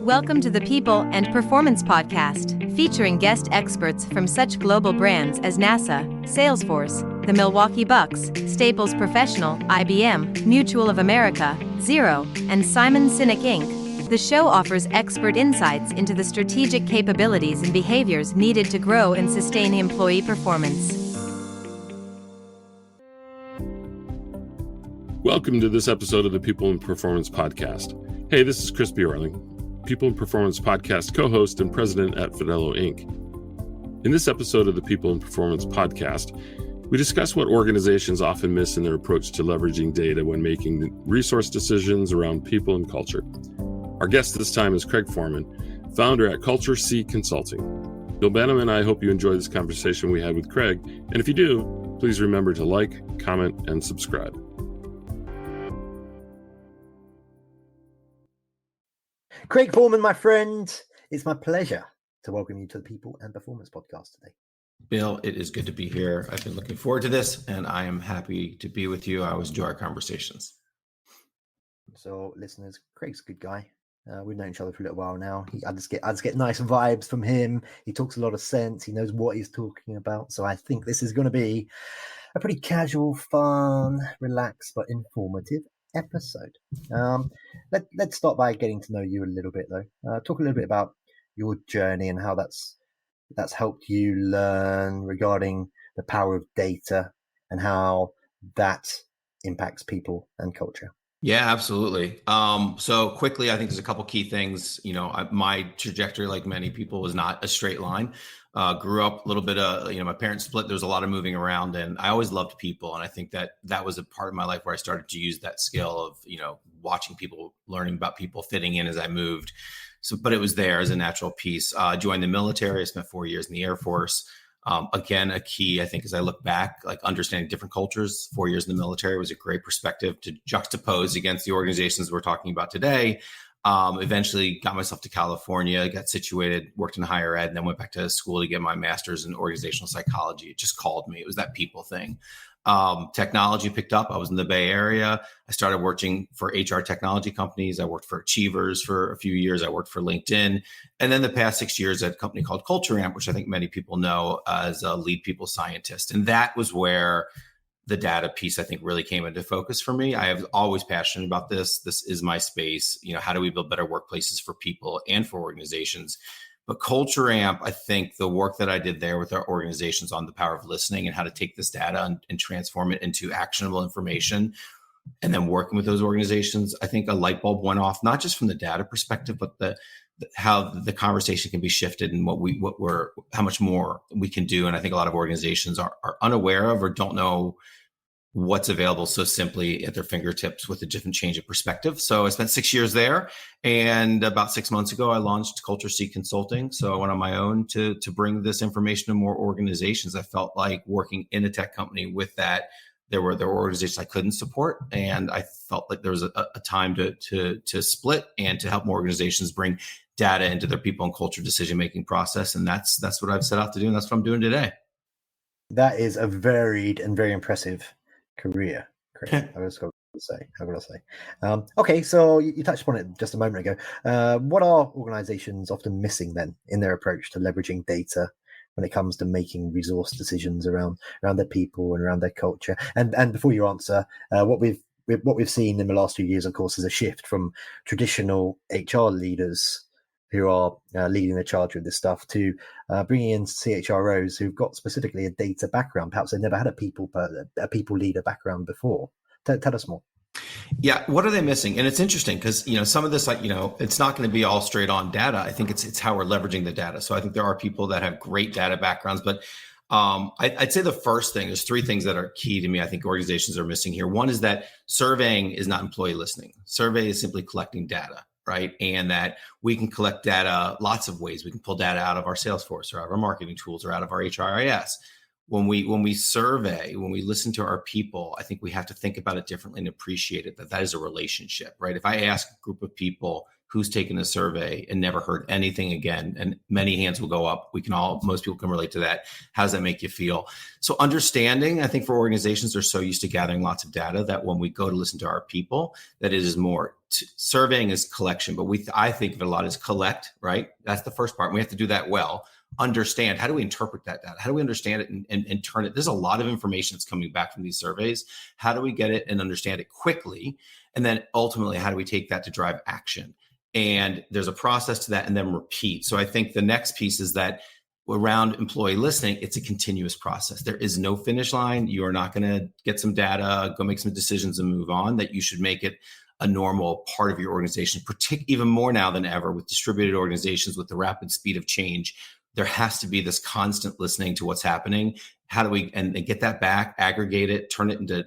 Welcome to the People and Performance Podcast, featuring guest experts from such global brands as NASA, Salesforce, the Milwaukee Bucks, Staples Professional, IBM, Mutual of America, Xero, and Simon Sinek Inc. The show offers expert insights into the strategic capabilities and behaviors needed to grow and sustain employee performance. Welcome to this episode of the People and Performance Podcast. Hey, this is Chris Bjorling, People and Performance Podcast co-host and president at Fidello Inc. In this episode of the People and Performance Podcast, we discuss what organizations often miss in their approach to leveraging data when making resource decisions around people and culture. Our guest this time is Craig Foreman, founder at Culture C Consulting. Bill Benham and I hope you enjoy this conversation we had with Craig, and if you do, please remember to like, comment, and subscribe. Craig Foreman, my friend, it's my pleasure to welcome you to the People and Performance Podcast today. Bill, it is good to be here. I've been looking forward to this, and I am happy to be with you. I always enjoy our conversations. So, listeners, Craig's a good guy. We've known each other for a little while now. I just get nice vibes from him. He talks a lot of sense. He knows what he's talking about. So I think this is going to be a pretty casual, fun, relaxed, but informative episode. Let's start by getting to know you a little bit, though. Talk a little bit about your journey and how that's helped you learn regarding the power of data and how that impacts people and culture. Yeah, absolutely. So quickly, I think there's a couple key things. My trajectory, like many people, was not a straight line. Grew up a little bit my parents split. There was a lot of moving around, and I always loved people. And I think that was a part of my life where I started to use that skill of, watching people, learning about people, fitting in as I moved. So, but it was there as a natural piece. Joined the military. I spent 4 years in the Air Force. Again, a key, I think, as I look back, like understanding different cultures. 4 years in the military was a great perspective to juxtapose against the organizations we're talking about today. Eventually got myself to California, got situated, worked in higher ed, and then went back to school to get my master's in organizational psychology. It just called me. It was that people thing. Technology picked up. I was in the Bay Area. I started working for HR technology companies. I worked for Achievers for a few years. I worked for LinkedIn. And then the past 6 years at a company called Culture Amp, which I think many people know as a lead people scientist. And that was where the data piece, I think, really came into focus for me. I have always passionate about this. This is my space. How do we build better workplaces for people and for organizations? But Culture Amp, I think the work that I did there with our organizations on the power of listening and how to take this data and transform it into actionable information, and then working with those organizations, I think a light bulb went off, not just from the data perspective, but how the conversation can be shifted and how much more we can do. And I think a lot of organizations are unaware of or don't know what's available so simply at their fingertips with a different change of perspective. So I spent 6 years there, and about 6 months ago, I launched Culture C Consulting. So I went on my own to bring this information to more organizations. I felt like working in a tech company with that, there were organizations I couldn't support, and I felt like there was a time to split and to help more organizations bring data into their people and culture decision-making process. And that's what I've set out to do, and that's what I'm doing today. That is a varied and very impressive career. I was going to say. How can I say? Okay, so you touched upon it just a moment ago. What are organizations often missing then in their approach to leveraging data when it comes to making resource decisions around their people and around their culture? And before you answer, what we've seen in the last few years, of course, is a shift from traditional HR leaders who are leading the charge with this stuff to bringing in CHROs who've got specifically a data background. Perhaps they've never had a people leader background before. Tell us more. Yeah, what are they missing? And it's interesting because some of this, it's not going to be all straight on data. I think it's how we're leveraging the data. So I think there are people that have great data backgrounds, but I'd say the first thing, there's three things that are key to me. I think organizations are missing here. One is that surveying is not employee listening. Survey is simply collecting data. Right. And that we can collect data lots of ways. We can pull data out of our Salesforce or out of our marketing tools or out of our HRIS. When we survey, when we listen to our people, I think we have to think about it differently and appreciate it, that is a relationship, right? If I ask a group of people who's taken a survey and never heard anything again, and many hands will go up. Most people can relate to that. How does that make you feel? So understanding, I think for organizations, they're so used to gathering lots of data that when we go to listen to our people, that it is more surveying is collection, but I think of it a lot as collect, right? That's the first part. We have to do that well. Understand, how do we interpret that data? How do we understand it and turn it? There's a lot of information that's coming back from these surveys. How do we get it and understand it quickly? And then ultimately, how do we take that to drive action? And there's a process to that, and then repeat. So I think the next piece is that around employee listening, it's a continuous process. There is no finish line. You are not going to get some data, go make some decisions and move on. That you should make it a normal part of your organization, even more now than ever with distributed organizations, with the rapid speed of change. There has to be this constant listening to what's happening. How do we and get that back, aggregate it, turn it into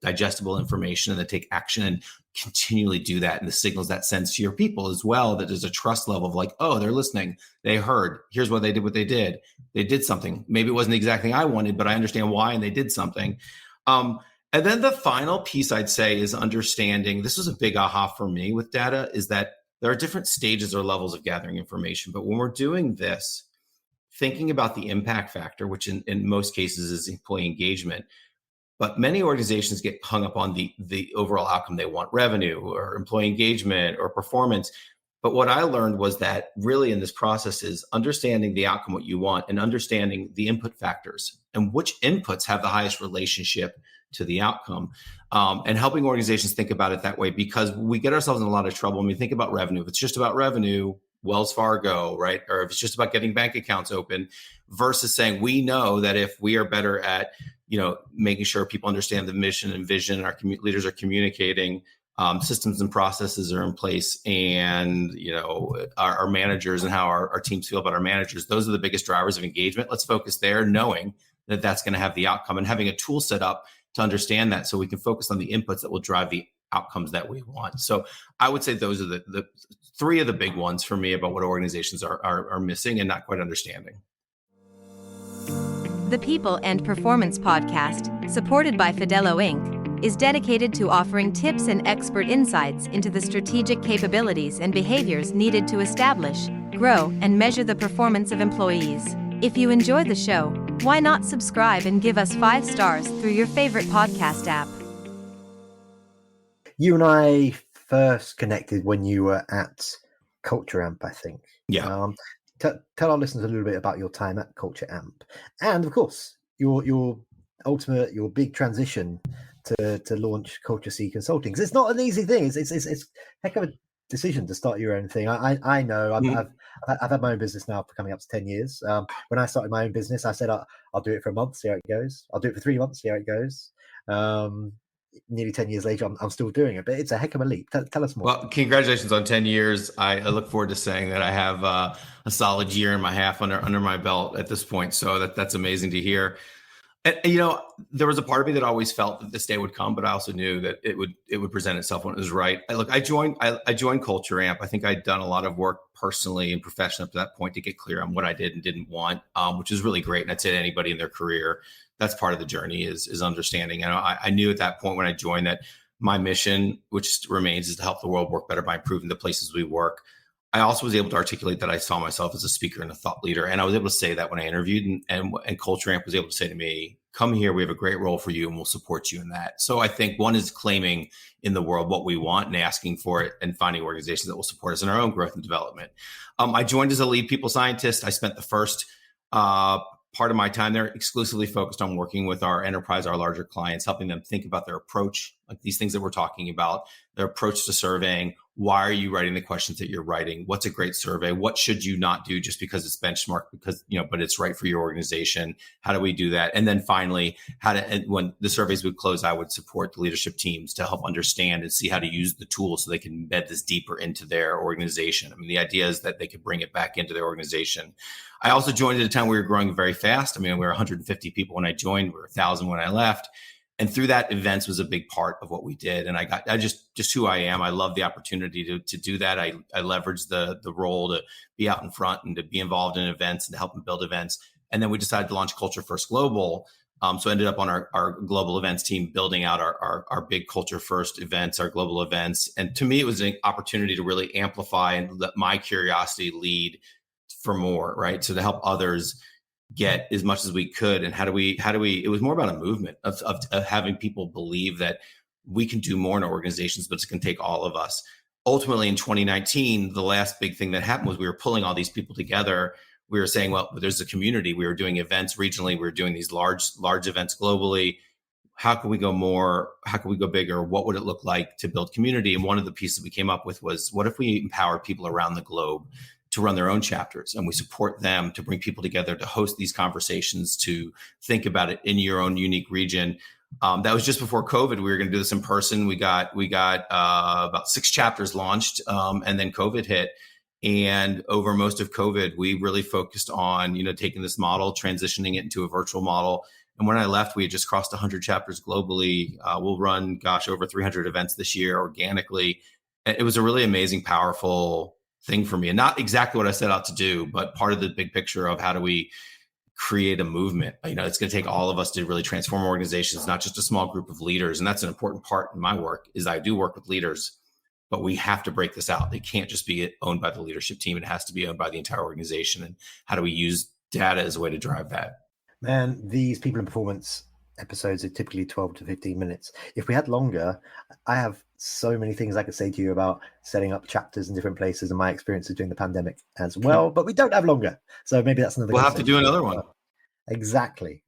digestible information, and then take action and continually do that. And the signals that sends to your people as well, that there's a trust level of like, oh, they're listening. They heard. Here's what they did. They did something. Maybe it wasn't the exact thing I wanted, but I understand why, and they did something. And then the final piece I'd say is understanding. This was a big aha for me with data, is that there are different stages or levels of gathering information. But when we're doing this, thinking about the impact factor, which in most cases is employee engagement, but many organizations get hung up on the overall outcome. They want revenue or employee engagement or performance. But what I learned was that really in this process is understanding the outcome, what you want, and understanding the input factors and which inputs have the highest relationship to the outcome, and helping organizations think about it that way, because we get ourselves in a lot of trouble when we think about revenue. If it's just about revenue, Wells Fargo, right? Or if it's just about getting bank accounts open, versus saying, we know that if we are better at, making sure people understand the mission and vision, our leaders are communicating, systems and processes are in place, and, our managers and how our teams feel about our managers, those are the biggest drivers of engagement. Let's focus there, knowing that that's going to have the outcome, and having a tool set up to understand that, so we can focus on the inputs that will drive the outcomes that we want. So I would say those are the three of the big ones for me about what organizations are missing and not quite understanding. The People and Performance Podcast, supported by Fidello Inc., is dedicated to offering tips and expert insights into the strategic capabilities and behaviors needed to establish, grow, and measure the performance of employees. If you enjoy the show, why not subscribe and give us 5 stars through your favorite podcast app? You and I first connected when you were at Culture Amp, I think. Yeah. Tell our listeners a little bit about your time at Culture Amp, and of course your big transition to launch Culture C Consulting. Because it's not an easy thing. It's a heck of a decision to start your own thing. I know. I've had my own business now for coming up to 10 years. When I started my own business, I said I'll do it for a month, see how it goes. I'll do it for 3 months, see how it goes. Nearly 10 years later, I'm still doing it, but it's a heck of a leap. Tell us more. Well, congratulations on 10 years. I look forward to saying that I have a solid year and a half under my belt at this point. So that's amazing to hear. And, there was a part of me that always felt that this day would come, but I also knew that it would present itself when it was right. I joined Culture Amp. I think I'd done a lot of work personally and professionally up to that point to get clear on what I did and didn't want, which is really great. And I'd say to anybody in their career, that's part of the journey is understanding. And I knew at that point when I joined that my mission, which remains, is to help the world work better by improving the places we work. I also was able to articulate that I saw myself as a speaker and a thought leader. And I was able to say that when I interviewed, and Culture Amp was able to say to me, come here, we have a great role for you and we'll support you in that. So I think one is claiming in the world what we want and asking for it, and finding organizations that will support us in our own growth and development. I joined as a lead people scientist. I spent the first part of my time there exclusively focused on working with our enterprise, our larger clients, helping them think about their approach, like these things that we're talking about, their approach to surveying. Why are you writing the questions that you're writing? What's a great survey? What should you not do just because it's benchmarked, but it's right for your organization? How do we do that? And then finally, when the surveys would close, I would support the leadership teams to help understand and see how to use the tools so they can embed this deeper into their organization. I mean, the idea is that they could bring it back into their organization. I also joined at a time where we were growing very fast. I mean, we were 150 people when I joined. We were 1,000 when I left. And through that, events was a big part of what we did. And I just who I am. I love the opportunity to do that. I leveraged the role to be out in front and to be involved in events and to help them build events. And then we decided to launch Culture First Global So I ended up on our global events team, building out our big culture first events, our global events. And to me, it was an opportunity to really amplify and let my curiosity lead for more, right? So to help others get as much as we could. And how do we, it was more about a movement of having people believe that we can do more in our organizations, but it's going to take all of us. Ultimately, in 2019, the last big thing that happened was we were pulling all these people together. We were saying, well, there's a community. We were doing events regionally. We were doing these large events globally. How can we go more? How can we go bigger? What would it look like to build community? And one of the pieces we came up with was, what if we empower people around the globe to run their own chapters, and we support them to bring people together to host these conversations, to think about it in your own unique region. That was just before COVID. We were going to do this in person. We got about 6 chapters launched, and then COVID hit. And over most of COVID, we really focused on, taking this model, transitioning it into a virtual model. And when I left, we had just crossed 100 chapters globally. We'll run, over 300 events this year organically. It was a really amazing, powerful thing for me, and not exactly what I set out to do, but part of the big picture of how do we create a movement. It's going to take all of us to really transform organizations, not just a small group of leaders. And that's an important part in my work, is I do work with leaders, but we have to break this out. It can't just be owned by the leadership team. It has to be owned by the entire organization. And how do we use data as a way to drive that? Man, these people in performance episodes are typically 12 to 15 minutes. If we had longer, I have so many things I could say to you about setting up chapters in different places and my experiences during the pandemic as well, but we don't have longer. So maybe that's another. We'll have to do another one. Exactly.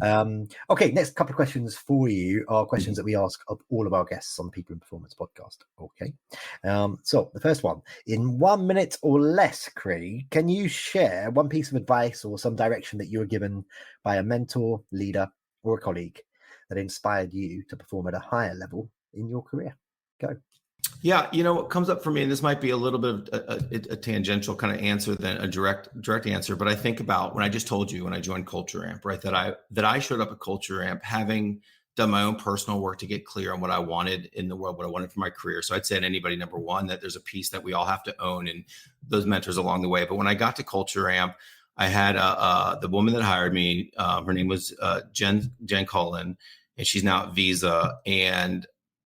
Okay, next couple of questions for you are questions that we ask of all of our guests on the People in Performance podcast. Okay. So the first one, in 1 minute or less, Craig, can you share one piece of advice or some direction that you were given by a mentor, leader, or a colleague that inspired you to perform at a higher level in your career? Go. Yeah, what comes up for me, and this might be a little bit of a tangential kind of answer than a direct answer, but I think about when I just told you when I joined Culture Amp, right, that I showed up at Culture Amp having done my own personal work to get clear on what I wanted in the world, what I wanted for my career. So I'd say to anybody, number one, that there's a piece that we all have to own and those mentors along the way. But when I got to Culture Amp, I had the woman that hired me. Her name was Jen Cullen, and she's now at Visa. And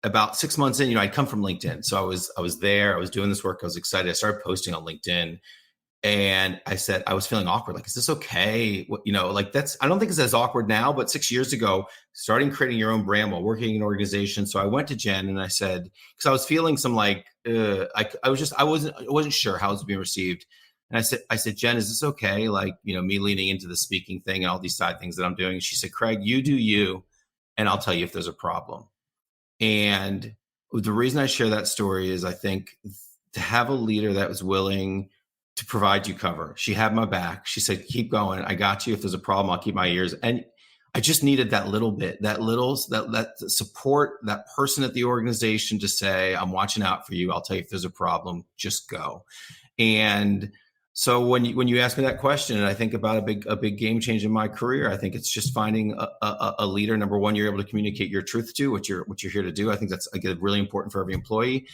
about 6 months in, I'd come from LinkedIn. So I was there, I was doing this work. I was excited. I started posting on LinkedIn, and I said, I was feeling awkward. Like, is this okay? I don't think it's as awkward now, but 6 years ago, starting creating your own brand while working in an organization. So I went to Jen and I said, because I was feeling some I wasn't sure how it was being received. And I said, Jen, is this okay? Me leaning into the speaking thing and all these side things that I'm doing. And she said, Craig, you do you, and I'll tell you if there's a problem. And the reason I share that story is I think to have a leader that was willing to provide you cover. She had my back. She said, keep going. I got you. If there's a problem, I'll keep my ears. And I just needed that little bit, that support, that person at the organization to say, I'm watching out for you. I'll tell you if there's a problem, just go. And so when you ask me that question, and I think about a big game change in my career, I think it's just finding a leader. Number one, you're able to communicate your truth to what you're here to do. I think that's really important for every employee.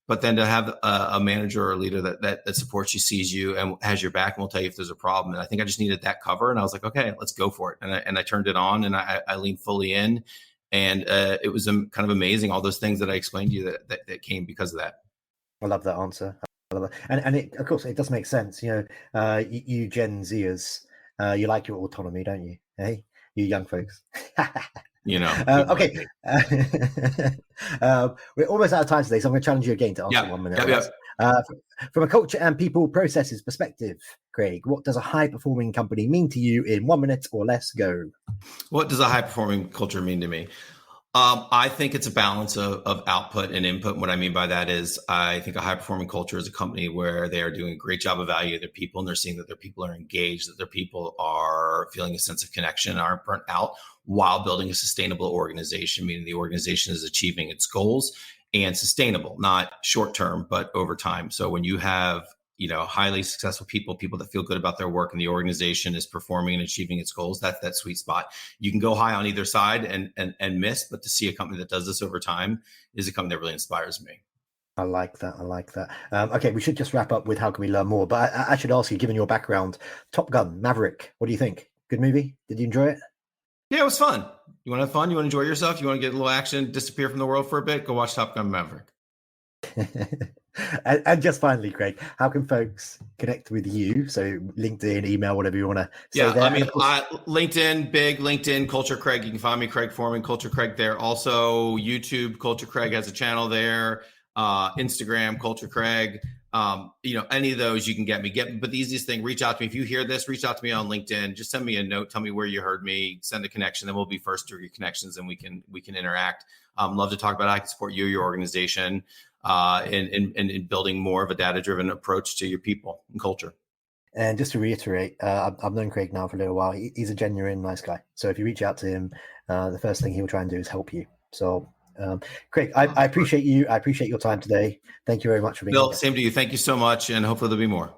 But then to have a manager or a leader that supports you, sees you, and has your back, and will tell you if there's a problem. And I think I just needed that cover, and I was like, okay, let's go for it. And I turned it on, and I leaned fully in, and it was kind of amazing. All those things that I explained to you that came because of that. I love that answer. And it, of course, it does make sense. You Gen Zers, you like your autonomy, don't you? Hey, you young folks. Okay. We're almost out of time today, so I'm going to challenge you again to answer 1 minute. From a culture and people processes perspective, Craig, what does a high-performing company mean to you in 1 minute or less? Go. What does a high-performing culture mean to me? I think it's a balance of output and input. What I mean by that is I think a high-performing culture is a company where they are doing a great job of valuing their people, and they're seeing that their people are engaged, that their people are feeling a sense of connection, aren't burnt out, while building a sustainable organization, meaning the organization is achieving its goals and sustainable, not short-term, but over time. So when you have highly successful people that feel good about their work, and the organization is performing and achieving its goals, that's that sweet spot. You can go high on either side and miss, but to see a company that does this over time is a company that really inspires me. I like that. Okay, we should just wrap up with how can we learn more, but I should ask you, given your background, Top Gun, Maverick, what do you think? Good movie? Did you enjoy it? Yeah, it was fun. You want to have fun? You want to enjoy yourself? You want to get a little action, disappear from the world for a bit? Go watch Top Gun Maverick. And just finally, Craig, how can folks connect with you? So LinkedIn, email, whatever you want to say there. I mean, LinkedIn, big LinkedIn, Culture Craig. You can find me, Craig Foreman, Culture Craig there. Also, YouTube, Culture Craig has a channel there. Instagram, Culture Craig. Any of those you can get me. But the easiest thing, reach out to me. If you hear this, reach out to me on LinkedIn. Just send me a note. Tell me where you heard me. Send a connection. Then we'll be first to your connections, and we can interact. Love to talk about how I can support you, your organization, in building more of a data-driven approach to your people and culture. And just to reiterate, I've known Craig now for a little while. He's a genuine nice guy. So if you reach out to him, the first thing he'll try and do is help you. So Craig, I appreciate you. I appreciate your time today. Thank you very much for being here. Bill, same to you. Thank you so much. And hopefully there'll be more.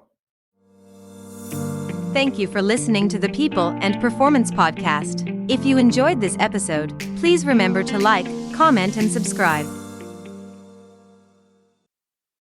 Thank you for listening to the People and Performance Podcast. If you enjoyed this episode, please remember to like, comment, and subscribe.